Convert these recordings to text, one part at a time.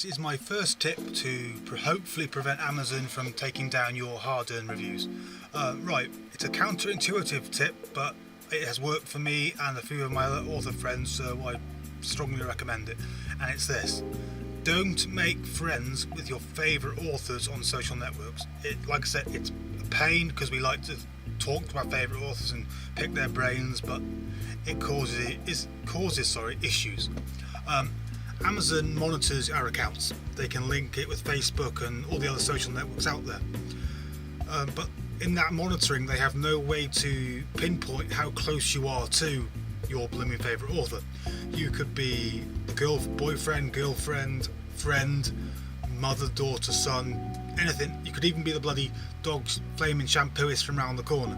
This is my first tip to hopefully prevent Amazon from taking down your hard-earned reviews. Right, it's a counterintuitive tip, but it has worked for me and a few of my other author friends, so I strongly recommend it. And it's this: don't make friends with your favourite authors on social networks. Like I said, it's a pain because we like to talk to our favourite authors and pick their brains, but it causes issues. Amazon monitors our accounts. They can link it with Facebook and all the other social networks out there. But in that monitoring, they have no way to pinpoint how close you are to your blooming favourite author. You could be the boyfriend, girlfriend, friend, mother, daughter, son, anything. You could even be the bloody dog's flaming shampooist from round the corner.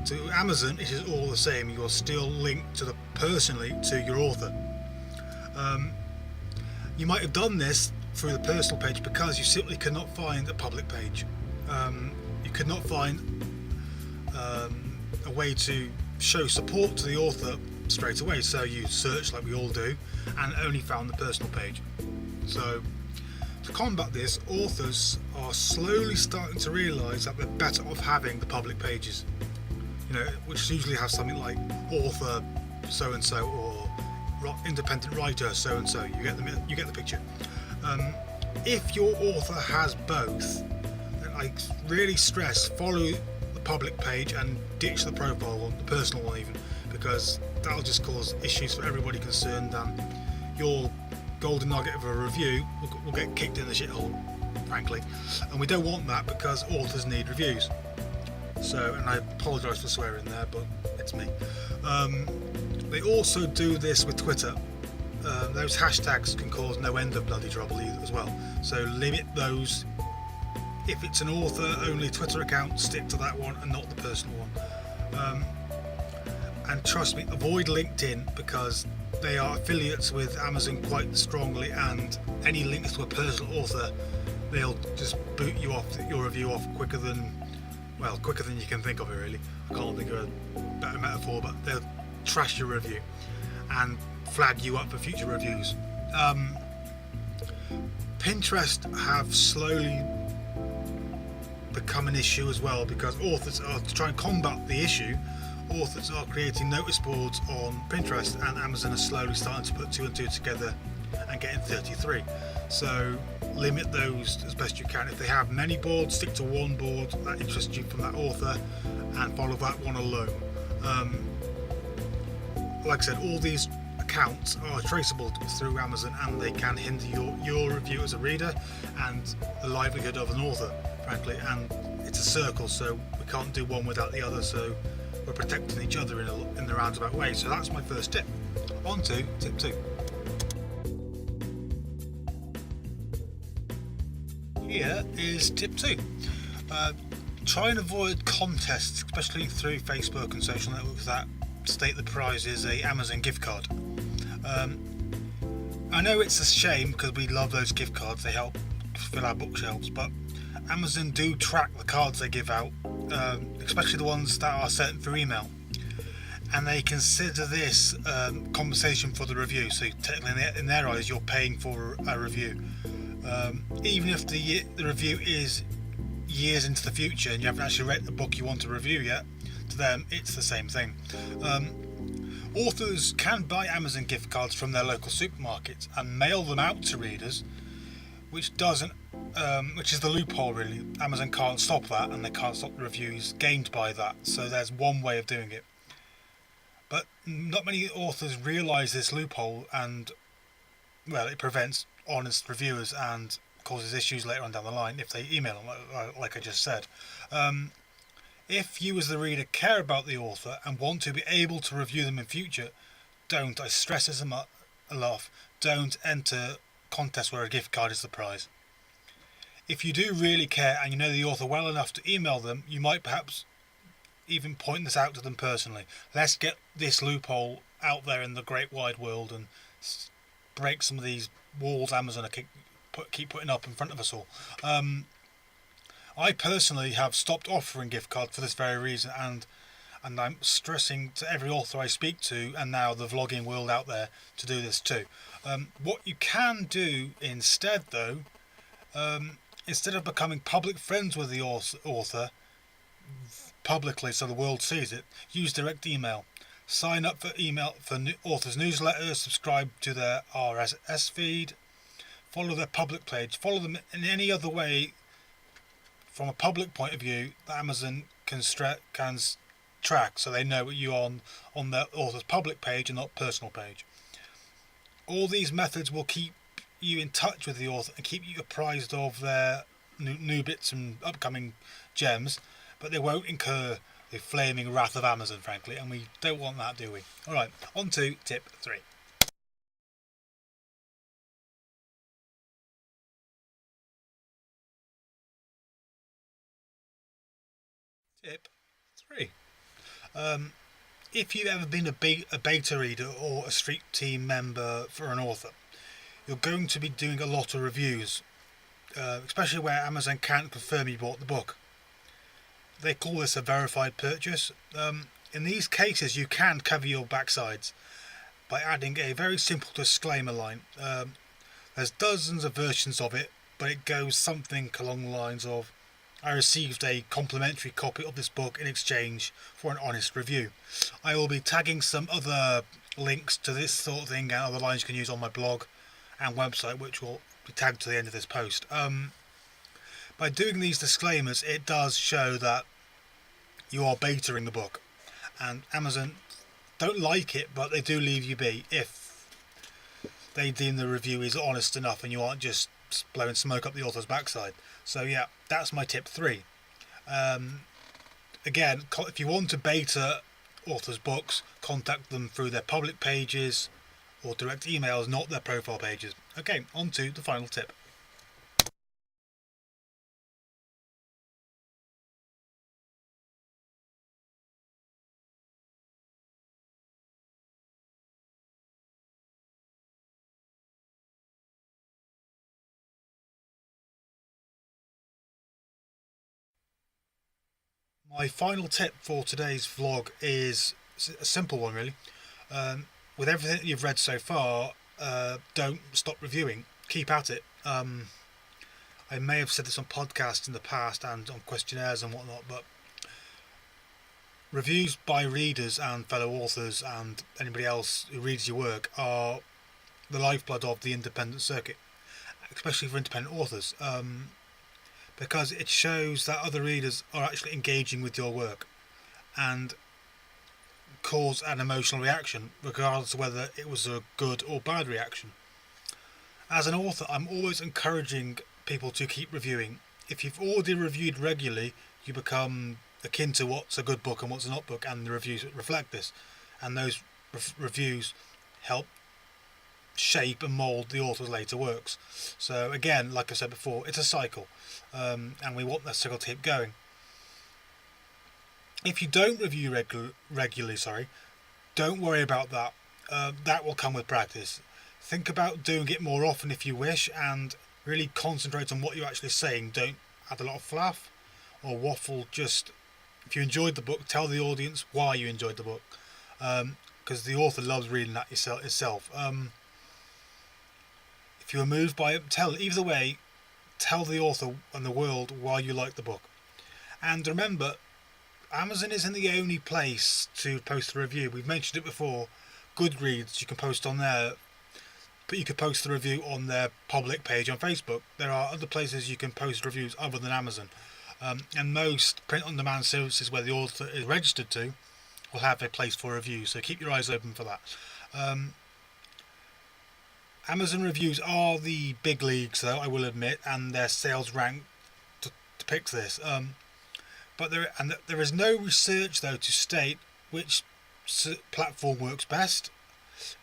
To Amazon, it is all the same. You're still linked personally to your author. You might have done this through the personal page because you simply cannot find a public page. You could not find a way to show support to the author straight away, so you searched like we all do and only found the personal page. So to combat this, authors are slowly starting to realise that they're better off having the public pages, which usually have something like author so and so or independent writer so and so. You get the picture. If your author has both, then I really stress follow the public page and ditch the profile one, the personal one even, because that'll just cause issues for everybody concerned, and your golden nugget of a review will get kicked in the shithole, frankly, and we don't want that because authors need reviews. So, and I apologise for swearing there, but it's me. They also do this with Twitter. Those hashtags can cause no end of bloody trouble either as well. So limit those. If it's an author-only Twitter account, stick to that one and not the personal one. And trust me, avoid LinkedIn because they are affiliates with Amazon quite strongly, and any links to a personal author, they'll just boot you off, your review off quicker than you can think of it, really. I can't think of a better metaphor, but they'll trash your review and flag you up for future reviews. Pinterest have slowly become an issue as well because authors are, to try and combat the issue, authors are creating notice boards on Pinterest, and Amazon is slowly starting to put two and two together and getting 33. So limit those as best you can. If they have many boards, stick to one board that interests you from that author and follow that one alone. Like I said, all these accounts are traceable through Amazon, and they can hinder your review as a reader and the livelihood of an author, frankly, and it's a circle, so we can't do one without the other, so we're protecting each other in the roundabout way. So that's my first tip. On to tip 2. Here is tip 2. Try and avoid contests, especially through Facebook and social networks that state the prize is a Amazon gift card. I know it's a shame because we love those gift cards, they help fill our bookshelves, but Amazon do track the cards they give out, especially the ones that are sent through email, and they consider this compensation for the review. So technically in their eyes you're paying for a review, even if the review is years into the future and you haven't actually read the book you want to review yet. To them it's the same thing. Authors can buy Amazon gift cards from their local supermarkets and mail them out to readers, which is the loophole really. Amazon can't stop that, and they can't stop the reviews gained by that, so there's one way of doing it. But not many authors realise this loophole, and well, it prevents honest reviewers and causes issues later on down the line if they email them, like I just said. If you as the reader care about the author and want to be able to review them in future, I stress this a lot, don't enter contests where a gift card is the prize. If you do really care and you know the author well enough to email them, you might perhaps even point this out to them personally. Let's get this loophole out there in the great wide world and break some of these walls Amazon keep putting up in front of us all. I personally have stopped offering gift cards for this very reason, and and I'm stressing to every author I speak to, and now the vlogging world out there, to do this too. What you can do instead, though, instead of becoming public friends with the author publicly so the world sees it, use direct email. Sign up for authors' newsletters, subscribe to their RSS feed, follow their public page, follow them in any other way from a public point of view that Amazon can track, so they know you on the author's public page and not personal page. All these methods will keep you in touch with the author and keep you apprised of their new bits and upcoming gems, but they won't incur the flaming wrath of Amazon, frankly, and we don't want that, do we? Alright, on to tip 3. Tip 3. If you've ever been a beta reader or a street team member for an author, you're going to be doing a lot of reviews, especially where Amazon can't confirm you bought the book. They call this a verified purchase. In these cases, you can cover your backsides by adding a very simple disclaimer line. There's dozens of versions of it, but it goes something along the lines of, I received a complimentary copy of this book in exchange for an honest review. I will be tagging some other links to this sort of thing and other lines you can use on my blog and website, which will be tagged to the end of this post. By doing these disclaimers, it does show that you are betaing the book, and Amazon don't like it, but they do leave you be if they deem the review is honest enough and you aren't just blowing smoke up the author's backside. So yeah, that's my tip 3. Again, if you want to beta authors' books, contact them through their public pages or direct emails, not their profile pages. Okay, on to the final tip. My final tip for today's vlog is a simple one, really. With everything that you've read so far, don't stop reviewing. Keep at it. I may have said this on podcasts in the past and on questionnaires and whatnot, but reviews by readers and fellow authors and anybody else who reads your work are the lifeblood of the independent circuit, especially for independent authors, because it shows that other readers are actually engaging with your work and cause an emotional reaction, regardless of whether it was a good or bad reaction. As an author, I'm always encouraging people to keep reviewing. If you've already reviewed regularly, you become akin to what's a good book and what's a not book, and the reviews reflect this. And those reviews help shape and mould the author's later works. So again, like I said before, it's a cycle, and we want that cycle to keep going. If you don't review regularly, don't worry about that. That will come with practice. Think about doing it more often if you wish, and really concentrate on what you're actually saying. Don't add a lot of fluff or waffle. Just, if you enjoyed the book, tell the audience why you enjoyed the book, because the author loves reading that itself. If you were moved by it, either way, tell the author and the world why you like the book. And remember, Amazon isn't the only place to post a review. We've mentioned it before. Goodreads, you can post on there, but you could post the review on their public page on Facebook. There are other places you can post reviews other than Amazon. And most print-on-demand services where the author is registered to will have a place for reviews, so keep your eyes open for that. Amazon reviews are the big leagues, though, I will admit, and their sales rank depicts this. But there is no research, though, to state which platform works best.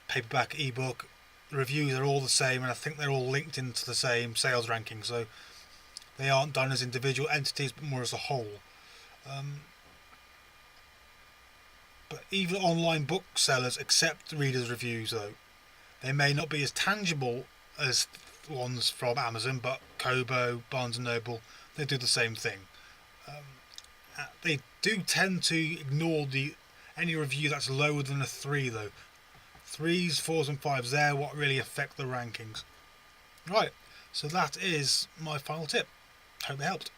Paperback, ebook, the reviews are all the same, and I think they're all linked into the same sales ranking, so they aren't done as individual entities, but more as a whole. But even online booksellers accept readers' reviews, though. They may not be as tangible as ones from Amazon, but Kobo, Barnes & Noble, they do the same thing. They Do tend to ignore any review that's lower than a 3 though. 3s, 4s and 5s, they're what really affect the rankings. Right, so that is my final tip. Hope it helped.